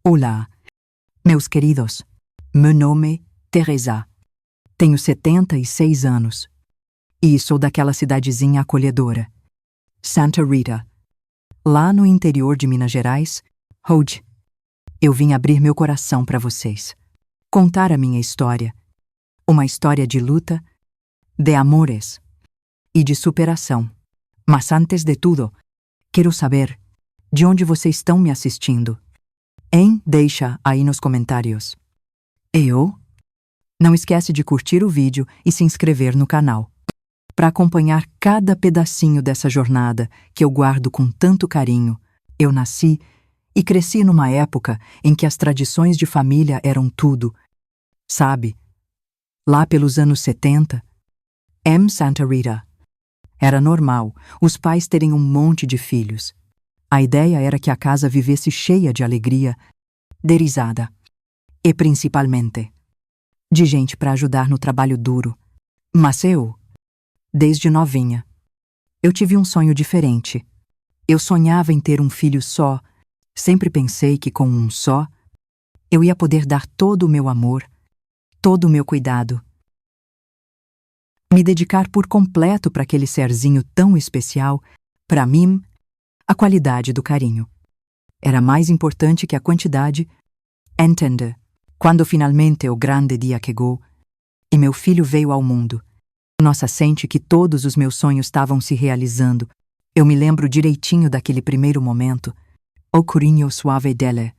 Olá, meus queridos. Meu nome é Teresa. Tenho 76 anos. E sou daquela cidadezinha acolhedora, Santa Rita, lá no interior de Minas Gerais. Hoje, eu vim abrir meu coração para vocês. Contar a minha história. Uma história de luta, de amores e de superação. Mas antes de tudo, quero saber de onde vocês estão me assistindo. Deixa aí nos comentários. Não esquece de curtir o vídeo e se inscrever no canal, para acompanhar cada pedacinho dessa jornada que eu guardo com tanto carinho. Eu nasci e cresci numa época em que as tradições de família eram tudo. Sabe? Lá pelos anos 70, em Santa Rita, era normal os pais terem um monte de filhos. A ideia era que a casa vivesse cheia de alegria, de risada e, principalmente, de gente para ajudar no trabalho duro. Mas eu, desde novinha, eu tive um sonho diferente. Eu sonhava em ter um filho só. Sempre pensei que com um só, eu ia poder dar todo o meu amor, todo o meu cuidado. Me dedicar por completo para aquele serzinho tão especial. Para mim, a qualidade do carinho era mais importante que a quantidade. Entende? Quando finalmente o grande dia chegou e meu filho veio ao mundo, nossa, sente que todos os meus sonhos estavam se realizando. Eu me lembro direitinho daquele primeiro momento. O carinho suave dele,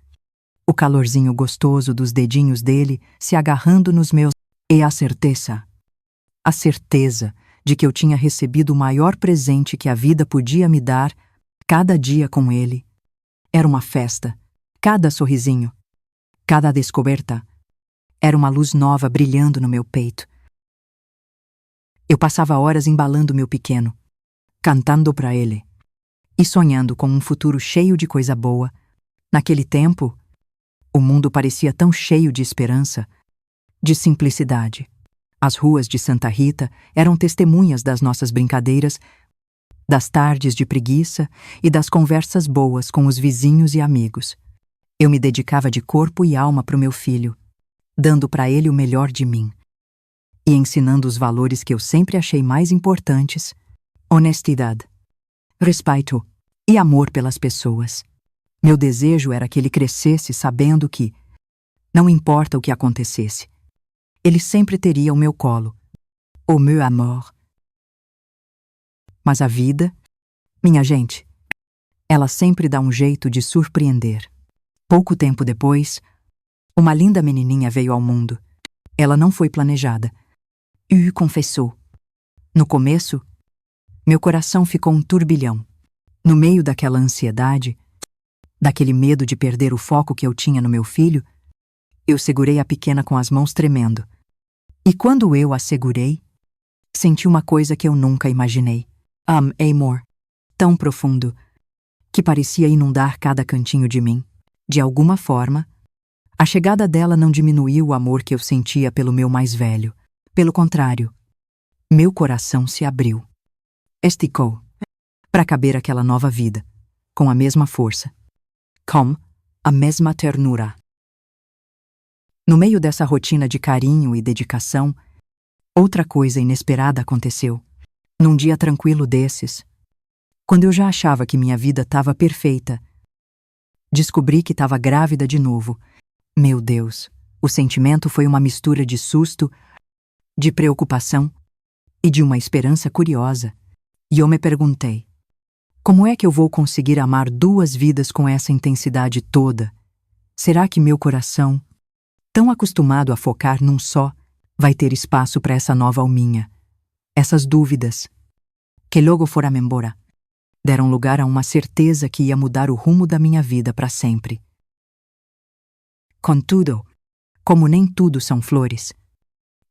o calorzinho gostoso dos dedinhos dele se agarrando nos meus, e a certeza de que eu tinha recebido o maior presente que a vida podia me dar. Cada dia com ele era uma festa. Cada sorrisinho, cada descoberta, era uma luz nova brilhando no meu peito. Eu passava horas embalando meu pequeno, cantando para ele e sonhando com um futuro cheio de coisa boa. Naquele tempo, o mundo parecia tão cheio de esperança, de simplicidade. As ruas de Santa Rita eram testemunhas das nossas brincadeiras, das tardes de preguiça e das conversas boas com os vizinhos e amigos. Eu me dedicava de corpo e alma para o meu filho, dando para ele o melhor de mim e ensinando os valores que eu sempre achei mais importantes: honestidade, respeito e amor pelas pessoas. Meu desejo era que ele crescesse sabendo que, não importa o que acontecesse, ele sempre teria o meu colo, o meu amor. Mas a vida, minha gente, ela sempre dá um jeito de surpreender. Pouco tempo depois, uma linda menininha veio ao mundo. Ela não foi planejada. Confessou. No começo, meu coração ficou um turbilhão. No meio daquela ansiedade, daquele medo de perder o foco que eu tinha no meu filho, eu segurei a pequena com as mãos tremendo. E quando eu a segurei, senti uma coisa que eu nunca imaginei. Amor tão profundo que parecia inundar cada cantinho de mim. De alguma forma, a chegada dela não diminuiu o amor que eu sentia pelo meu mais velho. Pelo contrário, meu coração se abriu, esticou, para caber aquela nova vida, com a mesma força, com a mesma ternura. No meio dessa rotina de carinho e dedicação, outra coisa inesperada aconteceu. Num dia tranquilo desses, quando eu já achava que minha vida estava perfeita, descobri que estava grávida de novo. Meu Deus, o sentimento foi uma mistura de susto, de preocupação e de uma esperança curiosa. E eu me perguntei, como é que eu vou conseguir amar duas vidas com essa intensidade toda? Será que meu coração, tão acostumado a focar num só, vai ter espaço para essa nova alminha? Essas dúvidas, que logo foram embora, deram lugar a uma certeza que ia mudar o rumo da minha vida para sempre. Contudo, como nem tudo são flores,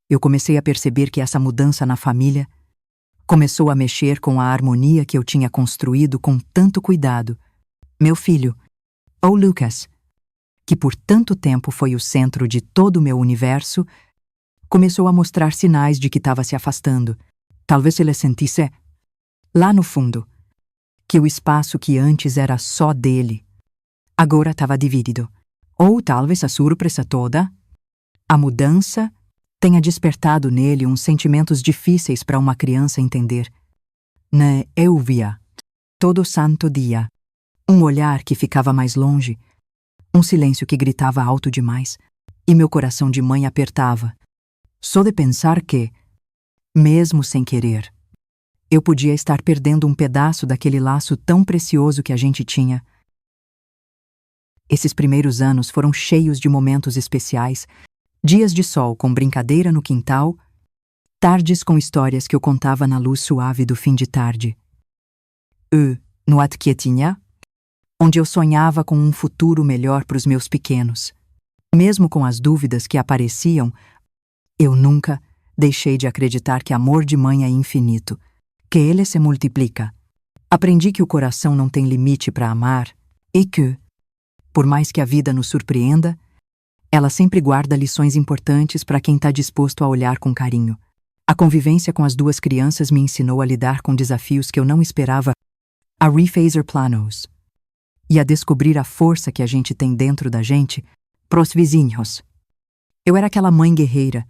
eu comecei a perceber que essa mudança na família começou a mexer com a harmonia que eu tinha construído com tanto cuidado. Meu filho, o Lucas, que por tanto tempo foi o centro de todo o meu universo, começou a mostrar sinais de que estava se afastando. Talvez ele sentisse, lá no fundo, que o espaço que antes era só dele, agora estava dividido. Ou talvez a surpresa toda, a mudança, tenha despertado nele uns sentimentos difíceis para uma criança entender. Ne eu via, todo santo dia, um olhar que ficava mais longe, um silêncio que gritava alto demais, e meu coração de mãe apertava, só de pensar que, mesmo sem querer, eu podia estar perdendo um pedaço daquele laço tão precioso que a gente tinha. Esses primeiros anos foram cheios de momentos especiais, dias de sol com brincadeira no quintal, tardes com histórias que eu contava na luz suave do fim de tarde. No Atquietinha, onde eu sonhava com um futuro melhor para os meus pequenos. Mesmo com as dúvidas que apareciam, eu nunca deixei de acreditar que amor de mãe é infinito, que ele se multiplica. Aprendi que o coração não tem limite para amar e que, por mais que a vida nos surpreenda, ela sempre guarda lições importantes para quem está disposto a olhar com carinho. A convivência com as duas crianças me ensinou a lidar com desafios que eu não esperava, a refazer planos e a descobrir a força que a gente tem dentro da gente pros vizinhos. Eu era aquela mãe guerreira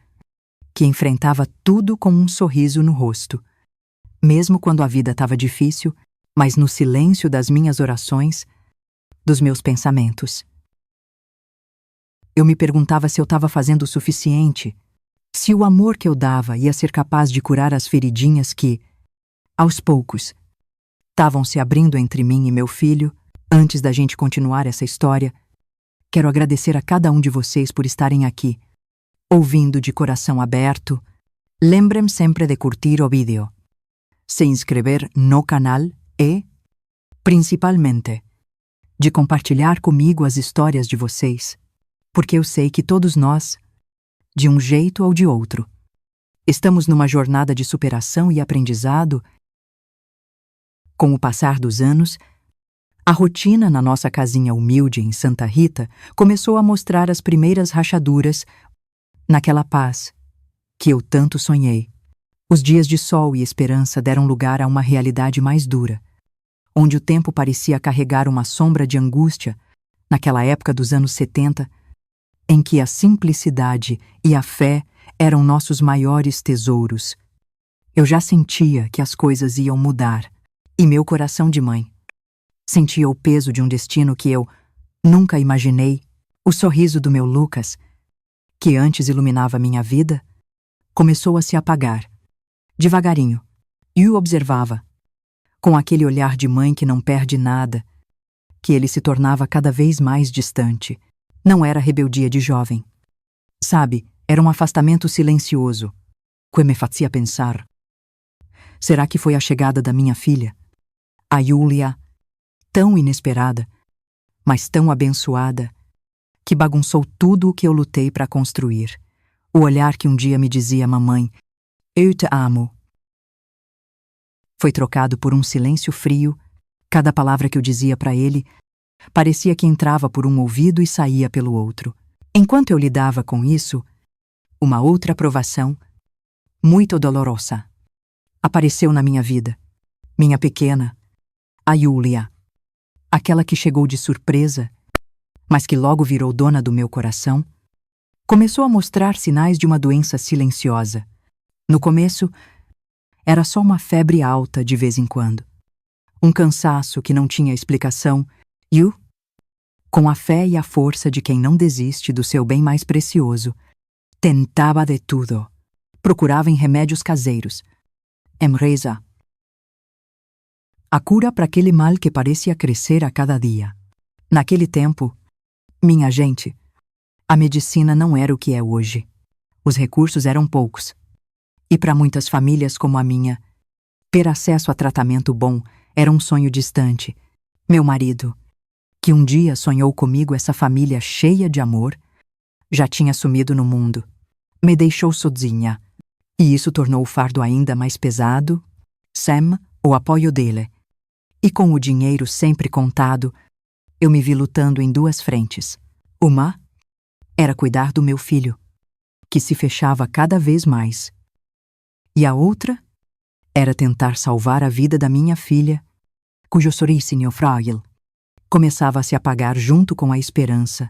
que enfrentava tudo com um sorriso no rosto, mesmo quando a vida estava difícil, mas no silêncio das minhas orações, dos meus pensamentos. Eu me perguntava se eu estava fazendo o suficiente, se o amor que eu dava ia ser capaz de curar as feridinhas que, aos poucos, estavam se abrindo entre mim e meu filho. Antes da gente continuar essa história, quero agradecer a cada um de vocês por estarem aqui, ouvindo de coração aberto. Lembrem sempre de curtir o vídeo, se inscrever no canal e, principalmente, de compartilhar comigo as histórias de vocês, porque eu sei que todos nós, de um jeito ou de outro, estamos numa jornada de superação e aprendizado. Com o passar dos anos, a rotina na nossa casinha humilde em Santa Rita começou a mostrar as primeiras rachaduras naquela paz que eu tanto sonhei. Os dias de sol e esperança deram lugar a uma realidade mais dura, onde o tempo parecia carregar uma sombra de angústia, naquela época dos anos 70, em que a simplicidade e a fé eram nossos maiores tesouros. Eu já sentia que as coisas iam mudar, e meu coração de mãe sentia o peso de um destino que eu nunca imaginei. O sorriso do meu Lucas, que antes iluminava minha vida, começou a se apagar, devagarinho, e o observava, com aquele olhar de mãe que não perde nada, que ele se tornava cada vez mais distante. Não era rebeldia de jovem. Sabe, era um afastamento silencioso, que me fazia pensar. Será que foi a chegada da minha filha, a Yulia, tão inesperada, mas tão abençoada, que bagunçou tudo o que eu lutei para construir? O olhar que um dia me dizia: mamãe, eu te amo, foi trocado por um silêncio frio. Cada palavra que eu dizia para ele parecia que entrava por um ouvido e saía pelo outro. Enquanto eu lidava com isso, uma outra provação, muito dolorosa, apareceu na minha vida. Minha pequena, a Yulia, aquela que chegou de surpresa, mas que logo virou dona do meu coração, começou a mostrar sinais de uma doença silenciosa. No começo, era só uma febre alta de vez em quando, um cansaço que não tinha explicação, e com a fé e a força de quem não desiste do seu bem mais precioso, tentava de tudo. Procurava em remédios caseiros, em reza, a cura para aquele mal que parecia crescer a cada dia. Naquele tempo, minha gente, a medicina não era o que é hoje. Os recursos eram poucos. E para muitas famílias como a minha, ter acesso a tratamento bom era um sonho distante. Meu marido, que um dia sonhou comigo essa família cheia de amor, já tinha sumido no mundo. Me deixou sozinha. E isso tornou o fardo ainda mais pesado. Sem o apoio dele, e com o dinheiro sempre contado, eu me vi lutando em duas frentes. Uma era cuidar do meu filho, que se fechava cada vez mais. E a outra era tentar salvar a vida da minha filha, cujo sorrisinho frágil começava a se apagar junto com a esperança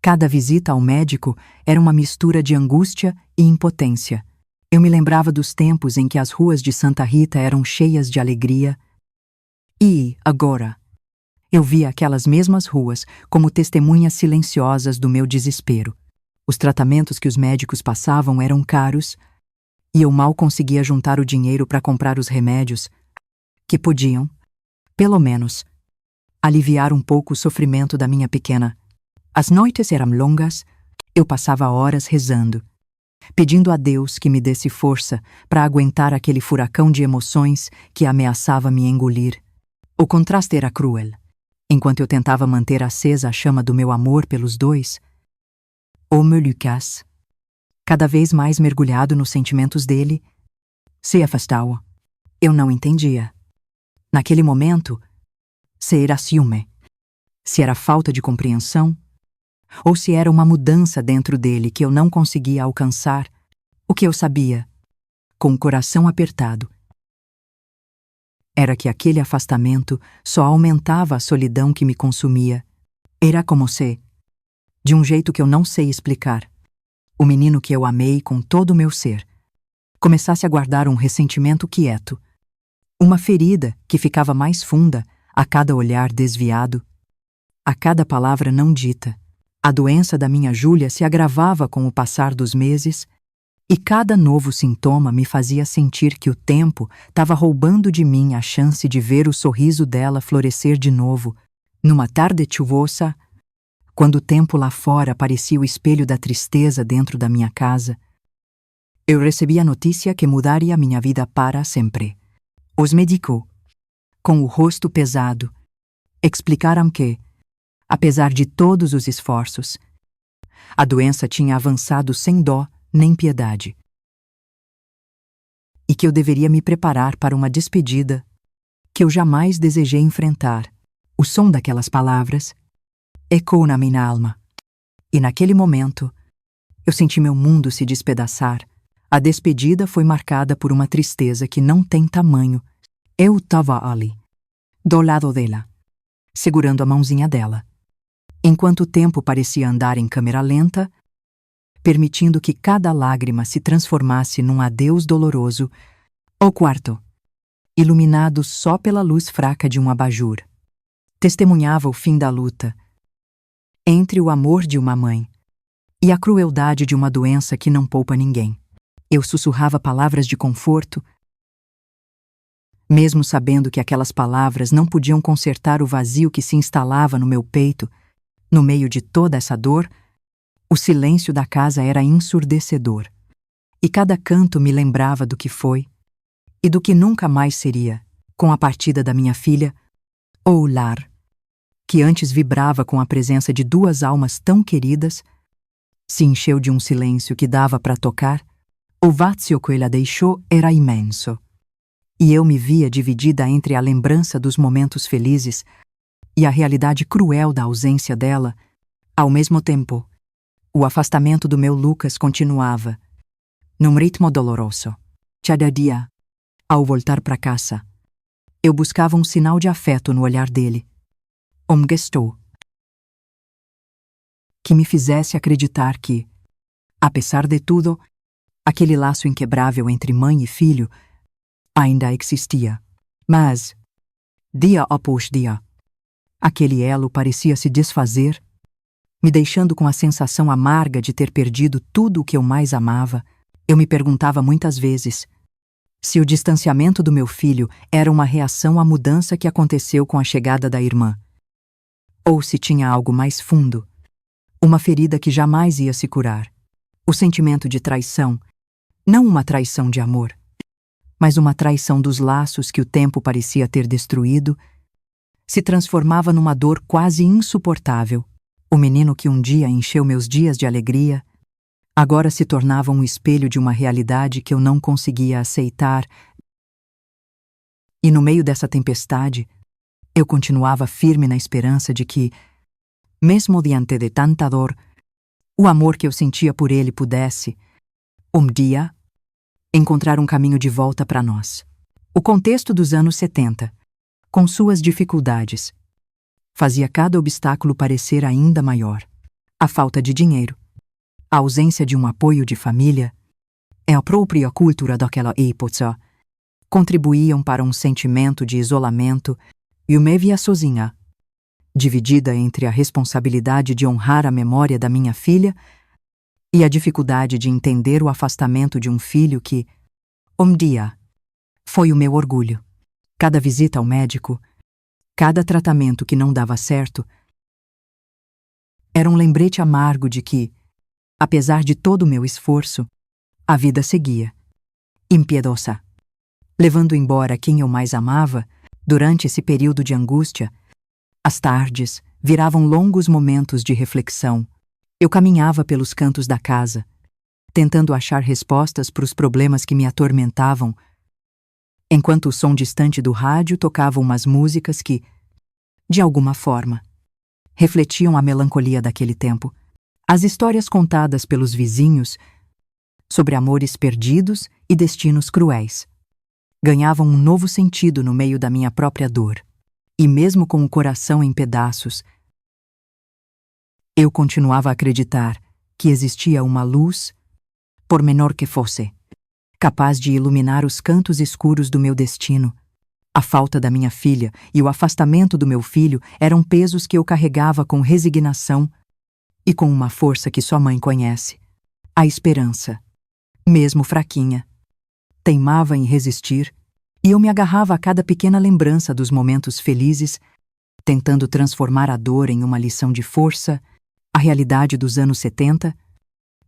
Cada visita ao médico era uma mistura de angústia e impotência. Eu me lembrava dos tempos em que as ruas de Santa Rita eram cheias de alegria. E, agora, eu via aquelas mesmas ruas como testemunhas silenciosas do meu desespero. Os tratamentos que os médicos passavam eram caros e eu mal conseguia juntar o dinheiro para comprar os remédios que podiam, pelo menos, aliviar um pouco o sofrimento da minha pequena. As noites eram longas, eu passava horas rezando, pedindo a Deus que me desse força para aguentar aquele furacão de emoções que ameaçava me engolir. O contraste era cruel. Enquanto eu tentava manter acesa a chama do meu amor pelos dois, o meu Lucas, cada vez mais mergulhado nos sentimentos dele, se afastava. Eu não entendia. Naquele momento, se era ciúme, se era falta de compreensão, ou se era uma mudança dentro dele que eu não conseguia alcançar. O que eu sabia, com o coração apertado, era que aquele afastamento só aumentava a solidão que me consumia. Era como se, de um jeito que eu não sei explicar, o menino que eu amei com todo o meu ser começasse a guardar um ressentimento quieto, uma ferida que ficava mais funda a cada olhar desviado, a cada palavra não dita. A doença da minha Júlia se agravava com o passar dos meses e cada novo sintoma me fazia sentir que o tempo estava roubando de mim a chance de ver o sorriso dela florescer de novo. Numa tarde chuvosa, quando o tempo lá fora parecia o espelho da tristeza dentro da minha casa, eu recebi a notícia que mudaria minha vida para sempre. Os médicos, com o rosto pesado, explicaram que, apesar de todos os esforços, a doença tinha avançado sem dó nem piedade, e que eu deveria me preparar para uma despedida que eu jamais desejei enfrentar. O som daquelas palavras ecoou na minha alma, e naquele momento eu senti meu mundo se despedaçar. A despedida foi marcada por uma tristeza que não tem tamanho. Eu estava ali, do lado dela, segurando a mãozinha dela, enquanto o tempo parecia andar em câmera lenta, permitindo que cada lágrima se transformasse num adeus doloroso. O quarto, iluminado só pela luz fraca de um abajur, testemunhava o fim da luta entre o amor de uma mãe e a crueldade de uma doença que não poupa ninguém. Eu sussurrava palavras de conforto, mesmo sabendo que aquelas palavras não podiam consertar o vazio que se instalava no meu peito. No meio de toda essa dor, o silêncio da casa era ensurdecedor, e cada canto me lembrava do que foi e do que nunca mais seria, com a partida da minha filha, o lar, que antes vibrava com a presença de duas almas tão queridas, se encheu de um silêncio que dava para tocar. O vazio que ela deixou era imenso, e eu me via dividida entre a lembrança dos momentos felizes e a realidade cruel da ausência dela. Ao mesmo tempo, o afastamento do meu Lucas continuava, num ritmo doloroso. Cada dia, ao voltar para casa, eu buscava um sinal de afeto no olhar dele, um gesto que me fizesse acreditar que, apesar de tudo, aquele laço inquebrável entre mãe e filho ainda existia. Mas, dia após dia, aquele elo parecia se desfazer, me deixando com a sensação amarga de ter perdido tudo o que eu mais amava. Eu me perguntava muitas vezes se o distanciamento do meu filho era uma reação à mudança que aconteceu com a chegada da irmã, ou se tinha algo mais fundo, uma ferida que jamais ia se curar. O sentimento de traição, não uma traição de amor, mas uma traição dos laços que o tempo parecia ter destruído, se transformava numa dor quase insuportável. O menino que um dia encheu meus dias de alegria, agora se tornava um espelho de uma realidade que eu não conseguia aceitar. E no meio dessa tempestade, eu continuava firme na esperança de que, mesmo diante de tanta dor, o amor que eu sentia por ele pudesse, um dia, encontrar um caminho de volta para nós. O contexto dos anos 70, com suas dificuldades, fazia cada obstáculo parecer ainda maior. A falta de dinheiro, a ausência de um apoio de família e a própria cultura daquela época contribuíam para um sentimento de isolamento e eu me via sozinha, dividida entre a responsabilidade de honrar a memória da minha filha e a dificuldade de entender o afastamento de um filho que, um dia, foi o meu orgulho. Cada visita ao médico, cada tratamento que não dava certo, era um lembrete amargo de que, apesar de todo o meu esforço, a vida seguia, impiedosa, levando embora quem eu mais amava. Durante esse período de angústia, as tardes viravam longos momentos de reflexão. Eu caminhava pelos cantos da casa, tentando achar respostas para os problemas que me atormentavam, enquanto o som distante do rádio tocava umas músicas que, de alguma forma, refletiam a melancolia daquele tempo. As histórias contadas pelos vizinhos sobre amores perdidos e destinos cruéis ganhavam um novo sentido no meio da minha própria dor. E mesmo com o coração em pedaços, eu continuava a acreditar que existia uma luz, por menor que fosse, capaz de iluminar os cantos escuros do meu destino. A falta da minha filha e o afastamento do meu filho eram pesos que eu carregava com resignação e com uma força que só mãe conhece. A esperança, mesmo fraquinha, teimava em resistir, e eu me agarrava a cada pequena lembrança dos momentos felizes, tentando transformar a dor em uma lição de força. A realidade dos anos 70,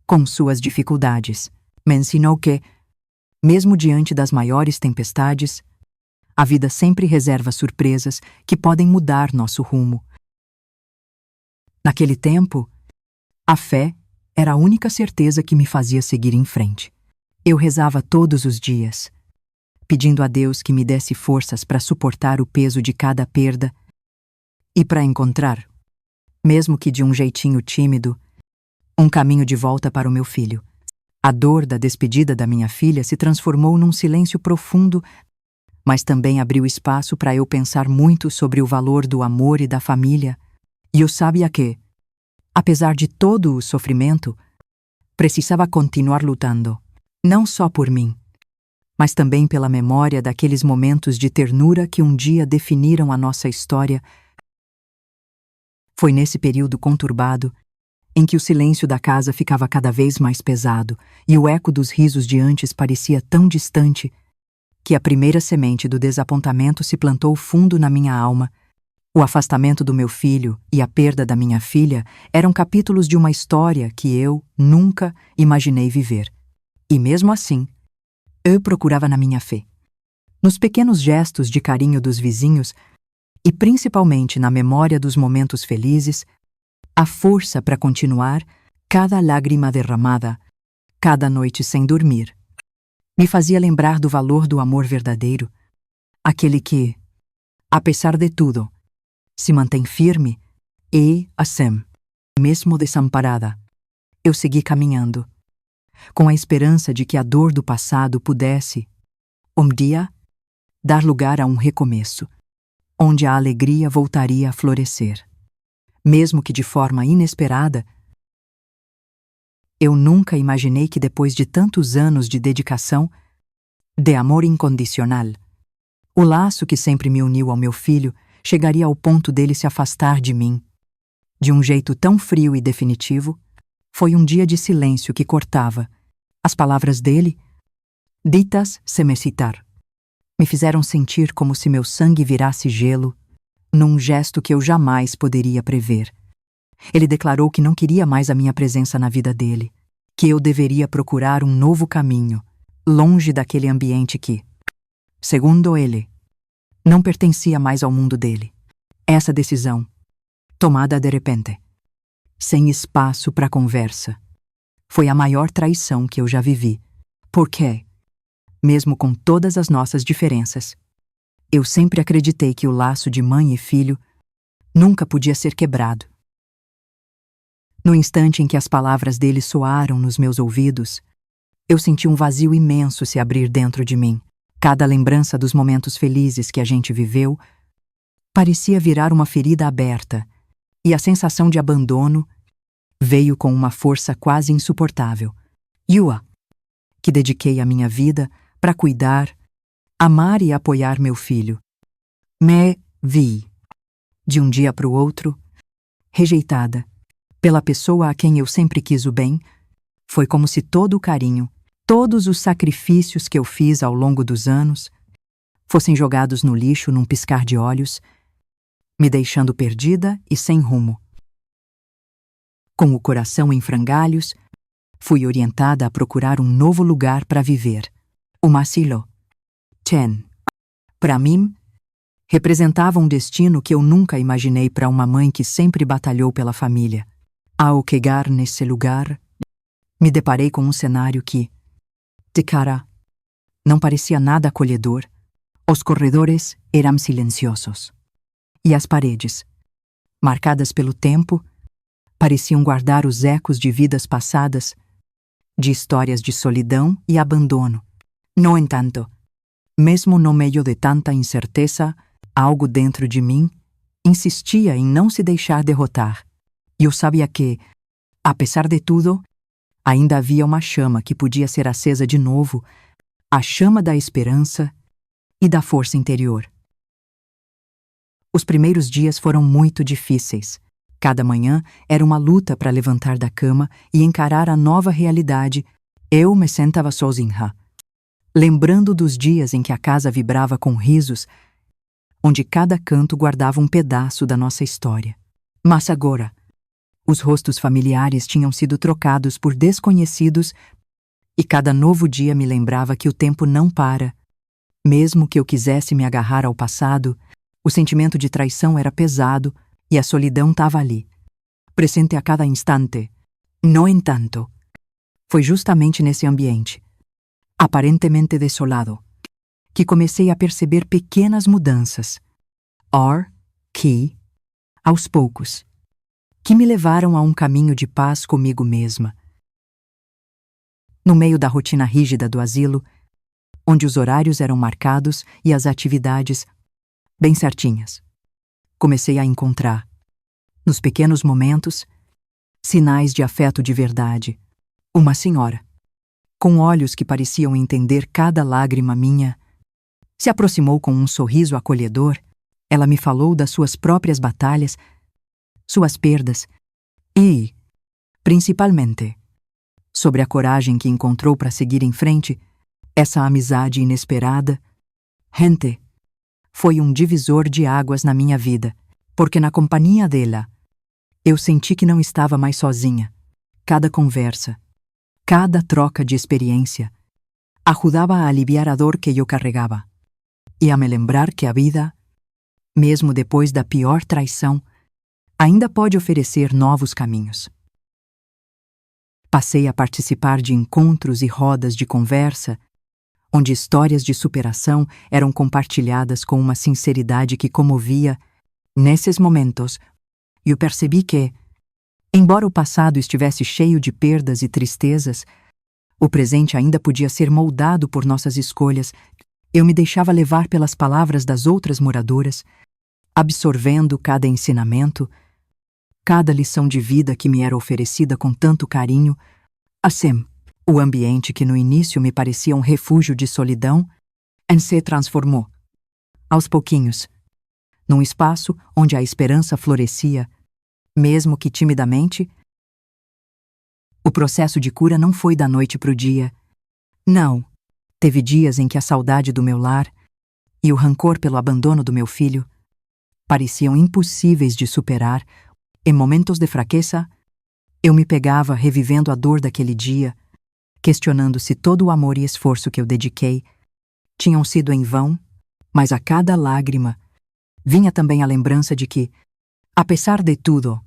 com suas dificuldades, me ensinou que, mesmo diante das maiores tempestades, a vida sempre reserva surpresas que podem mudar nosso rumo. Naquele tempo, a fé era a única certeza que me fazia seguir em frente. Eu rezava todos os dias, pedindo a Deus que me desse forças para suportar o peso de cada perda e para encontrar, mesmo que de um jeitinho tímido, um caminho de volta para o meu filho. A dor da despedida da minha filha se transformou num silêncio profundo, mas também abriu espaço para eu pensar muito sobre o valor do amor e da família. E eu sabia que, apesar de todo o sofrimento, precisava continuar lutando, não só por mim, mas também pela memória daqueles momentos de ternura que um dia definiram a nossa história. Foi nesse período conturbado em que o silêncio da casa ficava cada vez mais pesado e o eco dos risos de antes parecia tão distante que a primeira semente do desapontamento se plantou fundo na minha alma. O afastamento do meu filho e a perda da minha filha eram capítulos de uma história que eu nunca imaginei viver. E mesmo assim, eu procurava na minha fé, nos pequenos gestos de carinho dos vizinhos e principalmente na memória dos momentos felizes, a força para continuar. Cada lágrima derramada, cada noite sem dormir, me fazia lembrar do valor do amor verdadeiro, aquele que, apesar de tudo, se mantém firme e, assim, mesmo desamparada, eu segui caminhando, com a esperança de que a dor do passado pudesse, um dia, dar lugar a um recomeço, onde a alegria voltaria a florescer. Mesmo que de forma inesperada, eu nunca imaginei que depois de tantos anos de dedicação, de amor incondicional, o laço que sempre me uniu ao meu filho chegaria ao ponto dele se afastar de mim. De um jeito tão frio e definitivo, foi um dia de silêncio que cortava. As palavras dele, ditas sem me citar, me fizeram sentir como se meu sangue virasse gelo, num gesto que eu jamais poderia prever. Ele declarou que não queria mais a minha presença na vida dele, que eu deveria procurar um novo caminho, longe daquele ambiente que, segundo ele, não pertencia mais ao mundo dele. Essa decisão, tomada de repente, sem espaço para conversa, foi a maior traição que eu já vivi, porque, mesmo com todas as nossas diferenças, eu sempre acreditei que o laço de mãe e filho nunca podia ser quebrado. No instante em que as palavras dele soaram nos meus ouvidos, eu senti um vazio imenso se abrir dentro de mim. Cada lembrança dos momentos felizes que a gente viveu parecia virar uma ferida aberta, e a sensação de abandono veio com uma força quase insuportável. Yua, que dediquei a minha vida para cuidar, amar e apoiar meu filho. Me vi, de um dia para o outro, rejeitada pela pessoa a quem eu sempre quis o bem. Foi como se todo o carinho, todos os sacrifícios que eu fiz ao longo dos anos fossem jogados no lixo num piscar de olhos, me deixando perdida e sem rumo. Com o coração em frangalhos, fui orientada a procurar um novo lugar para viver. O asilo. Chen, para mim, representava um destino que eu nunca imaginei para uma mãe que sempre batalhou pela família. Ao chegar nesse lugar, me deparei com um cenário que, de cara, não parecia nada acolhedor. Os corredores eram silenciosos. E as paredes, marcadas pelo tempo, pareciam guardar os ecos de vidas passadas, de histórias de solidão e abandono. No entanto, mesmo no meio de tanta incerteza, algo dentro de mim insistia em não se deixar derrotar. E eu sabia que, apesar de tudo, ainda havia uma chama que podia ser acesa de novo, a chama da esperança e da força interior. Os primeiros dias foram muito difíceis. Cada manhã era uma luta para levantar da cama e encarar a nova realidade. Eu me sentava sozinha, lembrando dos dias em que a casa vibrava com risos, onde cada canto guardava um pedaço da nossa história. Mas agora, os rostos familiares tinham sido trocados por desconhecidos e cada novo dia me lembrava que o tempo não para. Mesmo que eu quisesse me agarrar ao passado, o sentimento de traição era pesado e a solidão estava ali, presente a cada instante. No entanto, foi justamente nesse ambiente, aparentemente desolado, que comecei a perceber pequenas mudanças, aos poucos, que me levaram a um caminho de paz comigo mesma. No meio da rotina rígida do asilo, onde os horários eram marcados e as atividades bem certinhas, comecei a encontrar, nos pequenos momentos, sinais de afeto de verdade. Uma senhora, com olhos que pareciam entender cada lágrima minha, se aproximou com um sorriso acolhedor. Ela me falou das suas próprias batalhas, suas perdas e, principalmente, sobre a coragem que encontrou para seguir em frente. Essa amizade inesperada, gente, foi um divisor de águas na minha vida, porque na companhia dela, eu senti que não estava mais sozinha. Cada conversa, cada troca de experiência, ajudava a aliviar a dor que eu carregava e a me lembrar que a vida, mesmo depois da pior traição, ainda pode oferecer novos caminhos. Passei a participar de encontros e rodas de conversa, onde histórias de superação eram compartilhadas com uma sinceridade que comovia. Nesses momentos, eu percebi que, embora o passado estivesse cheio de perdas e tristezas, o presente ainda podia ser moldado por nossas escolhas. Eu me deixava levar pelas palavras das outras moradoras, absorvendo cada ensinamento, cada lição de vida que me era oferecida com tanto carinho. Assim, o ambiente que no início me parecia um refúgio de solidão, se transformou, aos pouquinhos, num espaço onde a esperança florescia, mesmo que timidamente. O processo de cura não foi da noite para o dia. Não, teve dias em que a saudade do meu lar e o rancor pelo abandono do meu filho pareciam impossíveis de superar. Em momentos de fraqueza, eu me pegava revivendo a dor daquele dia, questionando se todo o amor e esforço que eu dediquei tinham sido em vão, mas a cada lágrima vinha também a lembrança de que, apesar de tudo,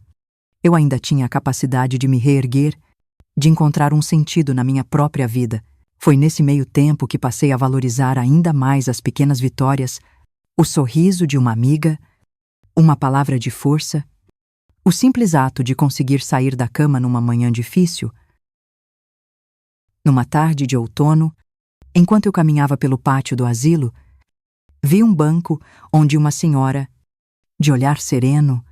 eu ainda tinha a capacidade de me reerguer, de encontrar um sentido na minha própria vida. Foi nesse meio tempo que passei a valorizar ainda mais as pequenas vitórias, o sorriso de uma amiga, uma palavra de força, o simples ato de conseguir sair da cama numa manhã difícil. Numa tarde de outono, enquanto eu caminhava pelo pátio do asilo, vi um banco onde uma senhora, de olhar sereno,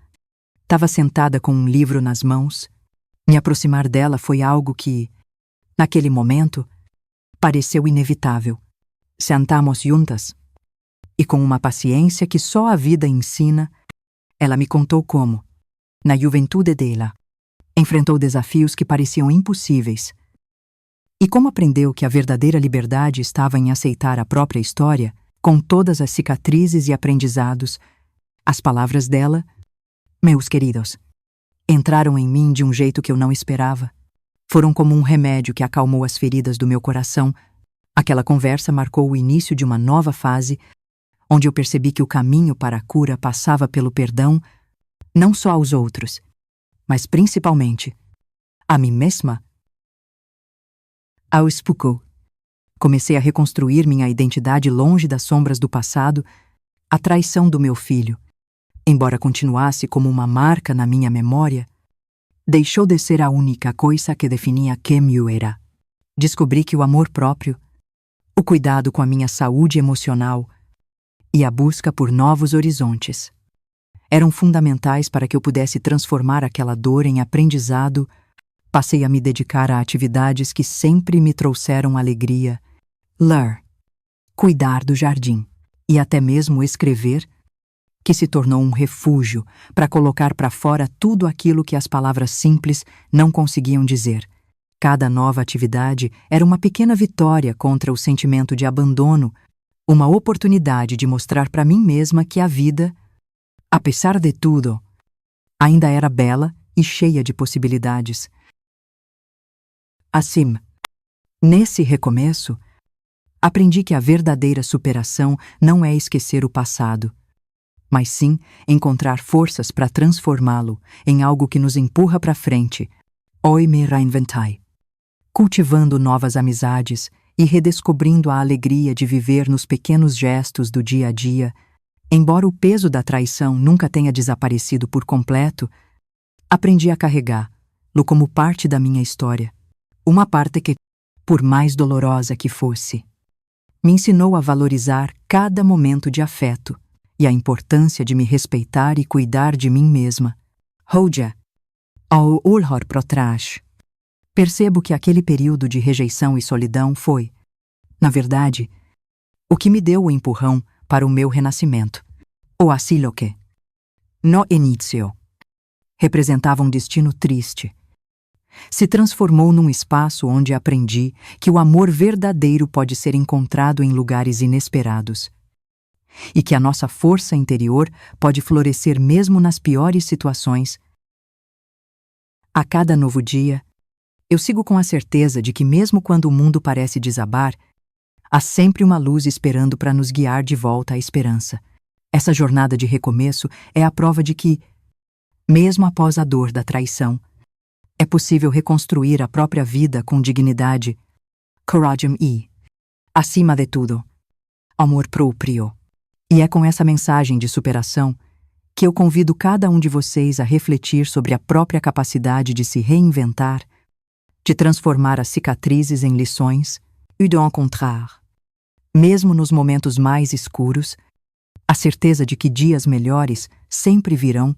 estava sentada com um livro nas mãos, Me aproximar dela foi algo que, naquele momento, pareceu inevitável. Sentamos juntas e, com uma paciência que só a vida ensina, ela me contou como, na juventude dela, enfrentou desafios que pareciam impossíveis e como aprendeu que a verdadeira liberdade estava em aceitar a própria história, com todas as cicatrizes e aprendizados. As palavras dela, meus queridos, entraram em mim de um jeito que eu não esperava. Foram como um remédio que acalmou as feridas do meu coração. Aquela conversa marcou o início de uma nova fase, onde eu percebi que o caminho para a cura passava pelo perdão, não só aos outros, mas principalmente a mim mesma. Aos poucos, comecei a reconstruir minha identidade longe das sombras do passado, a traição do meu filho, embora continuasse como uma marca na minha memória, deixou de ser a única coisa que definia quem eu era. Descobri que o amor próprio, o cuidado com a minha saúde emocional e a busca por novos horizontes eram fundamentais para que eu pudesse transformar aquela dor em aprendizado. Passei a me dedicar a atividades que sempre me trouxeram alegria, ler, cuidar do jardim e até mesmo escrever, que se tornou um refúgio para colocar para fora tudo aquilo que as palavras simples não conseguiam dizer. Cada nova atividade era uma pequena vitória contra o sentimento de abandono, uma oportunidade de mostrar para mim mesma que a vida, apesar de tudo, ainda era bela e cheia de possibilidades. Assim, nesse recomeço, aprendi que a verdadeira superação não é esquecer o passado, mas sim encontrar forças para transformá-lo em algo que nos empurra para frente. Hoje me reinventei, cultivando novas amizades e redescobrindo a alegria de viver nos pequenos gestos do dia a dia. Embora o peso da traição nunca tenha desaparecido por completo, aprendi a carregá-lo como parte da minha história. Uma parte que, por mais dolorosa que fosse, me ensinou a valorizar cada momento de afeto e a importância de me respeitar e cuidar de mim mesma. Hoje, ao olhar para trás, percebo que aquele período de rejeição e solidão foi, na verdade, o que me deu o empurrão para o meu renascimento. O asilo que, no início, representava um destino triste, se transformou num espaço onde aprendi que o amor verdadeiro pode ser encontrado em lugares inesperados e que a nossa força interior pode florescer mesmo nas piores situações. A cada novo dia, eu sigo com a certeza de que mesmo quando o mundo parece desabar, há sempre uma luz esperando para nos guiar de volta à esperança. Essa jornada de recomeço é a prova de que, mesmo após a dor da traição, é possível reconstruir a própria vida com dignidade, coragem e, acima de tudo, amor próprio. E é com essa mensagem de superação que eu convido cada um de vocês a refletir sobre a própria capacidade de se reinventar, de transformar as cicatrizes em lições e de encontrar, mesmo nos momentos mais escuros, a certeza de que dias melhores sempre virão.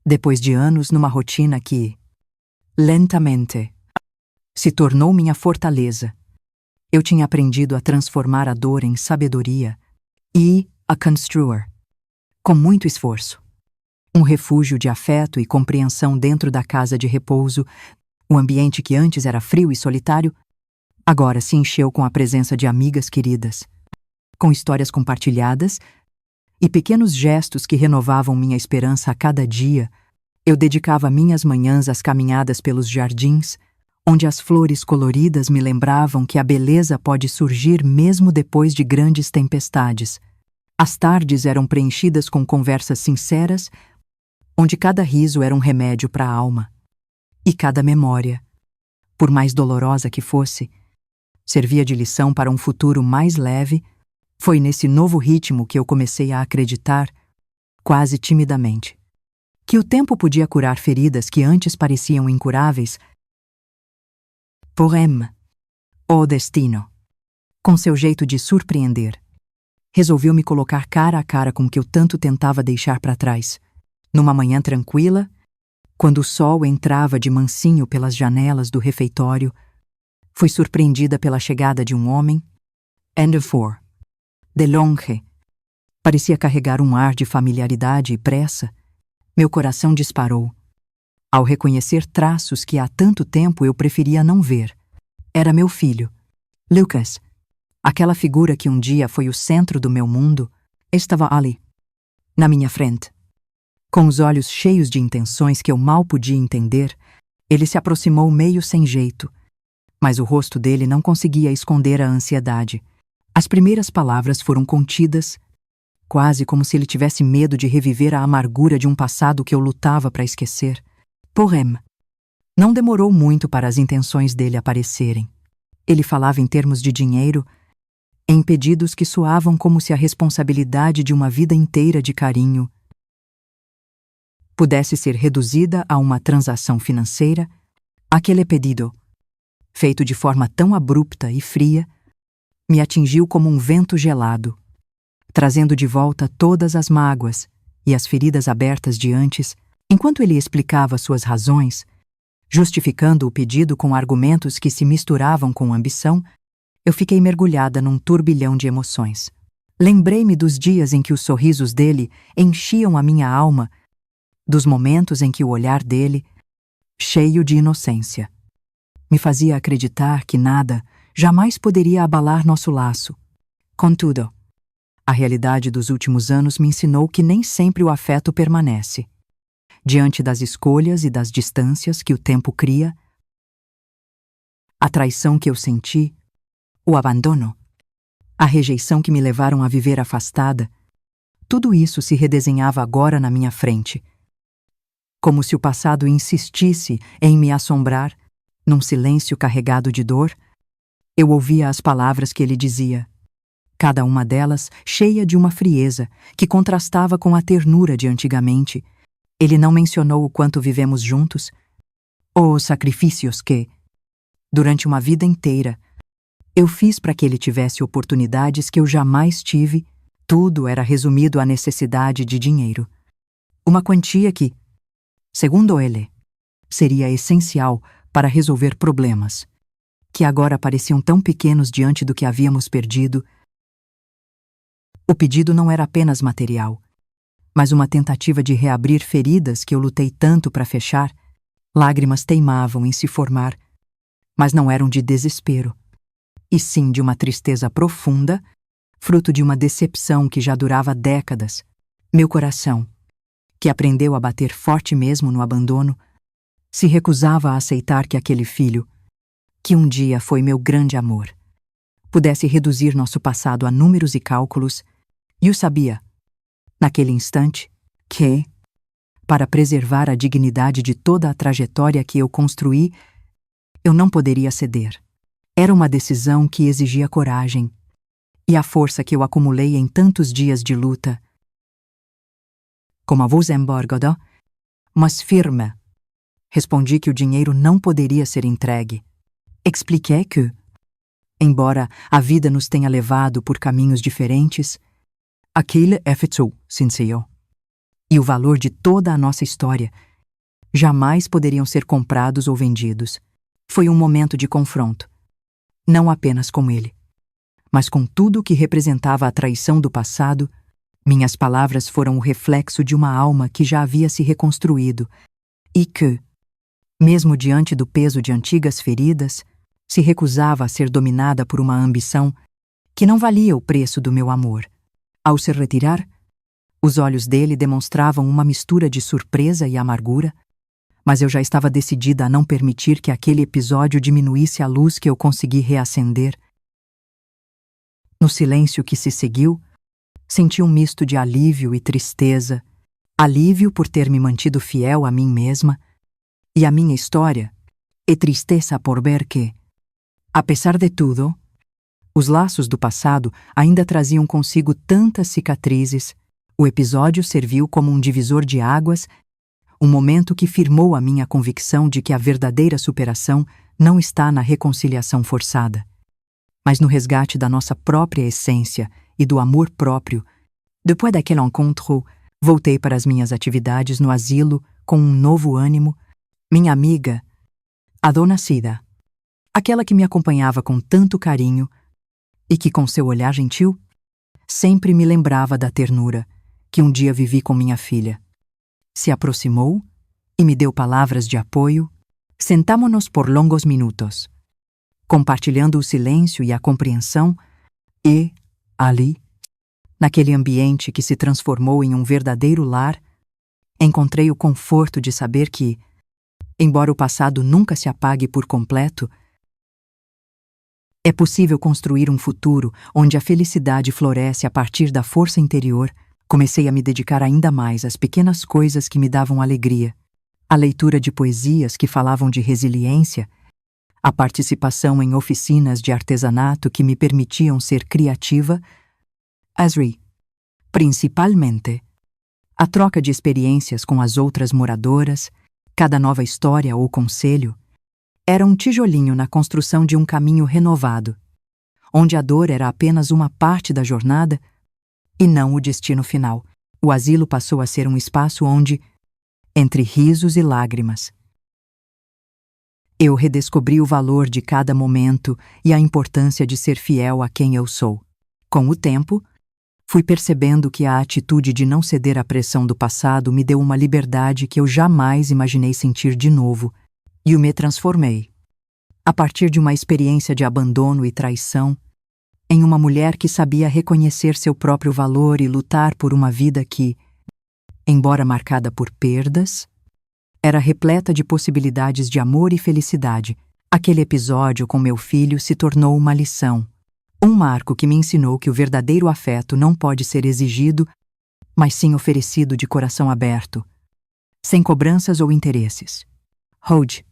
Depois de anos numa rotina que, lentamente, se tornou minha fortaleza, eu tinha aprendido a transformar a dor em sabedoria e a construir, com muito esforço, um refúgio de afeto e compreensão dentro da casa de repouso. O ambiente que antes era frio e solitário, agora se encheu com a presença de amigas queridas, com histórias compartilhadas e pequenos gestos que renovavam minha esperança a cada dia. Eu dedicava minhas manhãs às caminhadas pelos jardins, onde as flores coloridas me lembravam que a beleza pode surgir mesmo depois de grandes tempestades. As tardes eram preenchidas com conversas sinceras, onde cada riso era um remédio para a alma. E cada memória, por mais dolorosa que fosse, servia de lição para um futuro mais leve. Foi nesse novo ritmo que eu comecei a acreditar, quase timidamente, que o tempo podia curar feridas que antes pareciam incuráveis. Porém, o destino, com seu jeito de surpreender, resolveu me colocar cara a cara com o que eu tanto tentava deixar para trás. Numa manhã tranquila, Quando o sol entrava de mansinho pelas janelas do refeitório, fui surpreendida pela chegada de um homem, Andrefor, de longe. Parecia carregar um ar de familiaridade e pressa. Meu coração disparou, ao reconhecer traços que há tanto tempo eu preferia não ver. Era meu filho, Lucas. Aquela figura que um dia foi o centro do meu mundo, estava ali, na minha frente. Com os olhos cheios de intenções que eu mal podia entender, ele se aproximou meio sem jeito, mas o rosto dele não conseguia esconder a ansiedade. As primeiras palavras foram contidas, quase como se ele tivesse medo de reviver a amargura de um passado que eu lutava para esquecer. Porém, não demorou muito para as intenções dele aparecerem. Ele falava em termos de dinheiro, em pedidos que soavam como se a responsabilidade de uma vida inteira de carinho pudesse ser reduzida a uma transação financeira. Aquele pedido, feito de forma tão abrupta e fria, me atingiu como um vento gelado, trazendo de volta todas as mágoas e as feridas abertas de antes. Enquanto ele explicava suas razões, justificando o pedido com argumentos que se misturavam com ambição, eu fiquei mergulhada num turbilhão de emoções. Lembrei-me dos dias em que os sorrisos dele enchiam a minha alma, dos momentos em que o olhar dele, cheio de inocência, me fazia acreditar que nada jamais poderia abalar nosso laço. Contudo, a realidade dos últimos anos me ensinou que nem sempre o afeto permanece. Diante das escolhas e das distâncias que o tempo cria, a traição que eu senti, o abandono, a rejeição que me levaram a viver afastada, tudo isso se redesenhava agora na minha frente, como se o passado insistisse em me assombrar. Num silêncio carregado de dor, eu ouvia as palavras que ele dizia, cada uma delas cheia de uma frieza que contrastava com a ternura de antigamente. Ele não mencionou o quanto vivemos juntos, ou os sacrifícios que, durante uma vida inteira, eu fiz para que ele tivesse oportunidades que eu jamais tive. Tudo era resumido à necessidade de dinheiro. Uma quantia que, segundo ele, seria essencial para resolver problemas, que agora pareciam tão pequenos diante do que havíamos perdido. O pedido não era apenas material, mas uma tentativa de reabrir feridas que eu lutei tanto para fechar. Lágrimas teimavam em se formar, mas não eram de desespero, e sim de uma tristeza profunda, fruto de uma decepção que já durava décadas. Meu coração, que aprendeu a bater forte mesmo no abandono, se recusava a aceitar que aquele filho, que um dia foi meu grande amor, pudesse reduzir nosso passado a números e cálculos. E eu sabia, naquele instante, que, para preservar a dignidade de toda a trajetória que eu construí, eu não poderia ceder. Era uma decisão que exigia coragem e a força que eu acumulei em tantos dias de luta. Como a voz embargada, mas firme, respondi que o dinheiro não poderia ser entregue. Expliquei que, embora a vida nos tenha levado por caminhos diferentes, aquele é feito sincero, e o valor de toda a nossa história jamais poderiam ser comprados ou vendidos. Foi um momento de confronto, não apenas com ele, mas com tudo o que representava a traição do passado. Minhas palavras foram o reflexo de uma alma que já havia se reconstruído e que, mesmo diante do peso de antigas feridas, se recusava a ser dominada por uma ambição que não valia o preço do meu amor. Ao se retirar, os olhos dele demonstravam uma mistura de surpresa e amargura, mas eu já estava decidida a não permitir que aquele episódio diminuísse a luz que eu consegui reacender. No silêncio que se seguiu, senti um misto de alívio e tristeza. Alívio por ter me mantido fiel a mim mesma e à minha história, e tristeza por ver que, apesar de tudo, os laços do passado ainda traziam consigo tantas cicatrizes. O episódio serviu como um divisor de águas, um momento que firmou a minha convicção de que a verdadeira superação não está na reconciliação forçada, mas no resgate da nossa própria essência e do amor próprio. Depois daquele encontro, voltei para as minhas atividades no asilo com um novo ânimo, minha amiga, a Dona Cida, aquela que me acompanhava com tanto carinho e que, com seu olhar gentil, sempre me lembrava da ternura que um dia vivi com minha filha. Se aproximou e me deu palavras de apoio. Sentámonos por longos minutos, compartilhando o silêncio e a compreensão, e, ali, naquele ambiente que se transformou em um verdadeiro lar, encontrei o conforto de saber que, embora o passado nunca se apague por completo, é possível construir um futuro onde a felicidade floresce a partir da força interior. Comecei a me dedicar ainda mais às pequenas coisas que me davam alegria, a leitura de poesias que falavam de resiliência, a participação em oficinas de artesanato que me permitiam ser criativa, principalmente, a troca de experiências com as outras moradoras, cada nova história ou conselho, era um tijolinho na construção de um caminho renovado, onde a dor era apenas uma parte da jornada e não o destino final. O asilo passou a ser um espaço onde, entre risos e lágrimas, eu redescobri o valor de cada momento e a importância de ser fiel a quem eu sou. Com o tempo, fui percebendo que a atitude de não ceder à pressão do passado me deu uma liberdade que eu jamais imaginei sentir de novo, e eu me transformei, a partir de uma experiência de abandono e traição, em uma mulher que sabia reconhecer seu próprio valor e lutar por uma vida que, embora marcada por perdas, era repleta de possibilidades de amor e felicidade. Aquele episódio com meu filho se tornou uma lição, um marco que me ensinou que o verdadeiro afeto não pode ser exigido, mas sim oferecido de coração aberto, sem cobranças ou interesses. Hoje,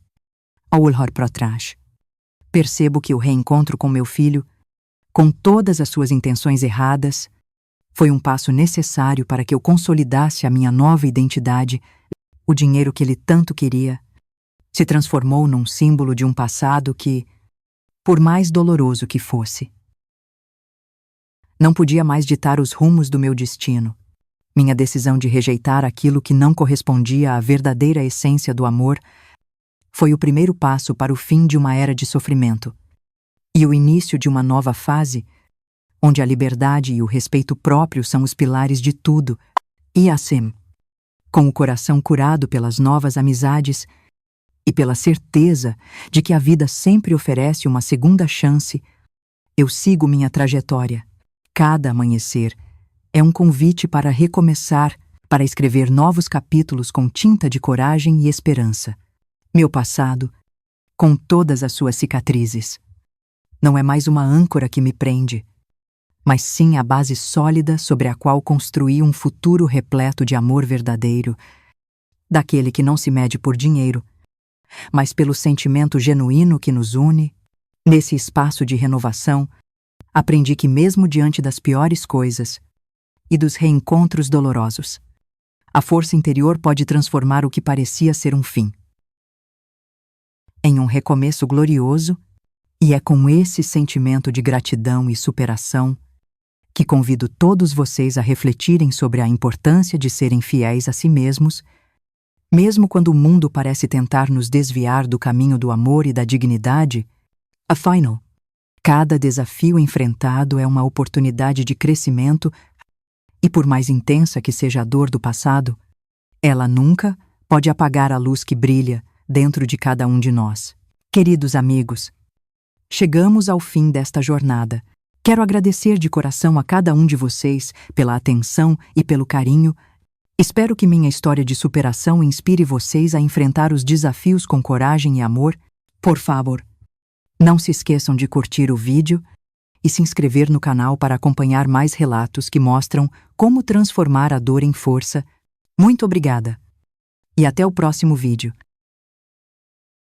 ao olhar para trás, percebo que o reencontro com meu filho, com todas as suas intenções erradas, foi um passo necessário para que eu consolidasse a minha nova identidade. O dinheiro que ele tanto queria se transformou num símbolo de um passado que, por mais doloroso que fosse, não podia mais ditar os rumos do meu destino. Minha decisão de rejeitar aquilo que não correspondia à verdadeira essência do amor foi o primeiro passo para o fim de uma era de sofrimento e o início de uma nova fase, onde a liberdade e o respeito próprio são os pilares de tudo. E assim, com o coração curado pelas novas amizades e pela certeza de que a vida sempre oferece uma segunda chance, eu sigo minha trajetória. Cada amanhecer é um convite para recomeçar, para escrever novos capítulos com tinta de coragem e esperança. Meu passado, com todas as suas cicatrizes, não é mais uma âncora que me prende, mas sim a base sólida sobre a qual construí um futuro repleto de amor verdadeiro, daquele que não se mede por dinheiro, mas pelo sentimento genuíno que nos une. Nesse espaço de renovação, aprendi que mesmo diante das piores coisas e dos reencontros dolorosos, a força interior pode transformar o que parecia ser um fim em um recomeço glorioso, e é com esse sentimento de gratidão e superação que convido todos vocês a refletirem sobre a importância de serem fiéis a si mesmos, mesmo quando o mundo parece tentar nos desviar do caminho do amor e da dignidade. Afinal, cada desafio enfrentado é uma oportunidade de crescimento e, por mais intensa que seja a dor do passado, ela nunca pode apagar a luz que brilha dentro de cada um de nós. Queridos amigos, chegamos ao fim desta jornada. Quero agradecer de coração a cada um de vocês pela atenção e pelo carinho. Espero que minha história de superação inspire vocês a enfrentar os desafios com coragem e amor. Por favor, não se esqueçam de curtir o vídeo e se inscrever no canal para acompanhar mais relatos que mostram como transformar a dor em força. Muito obrigada! E até o próximo vídeo.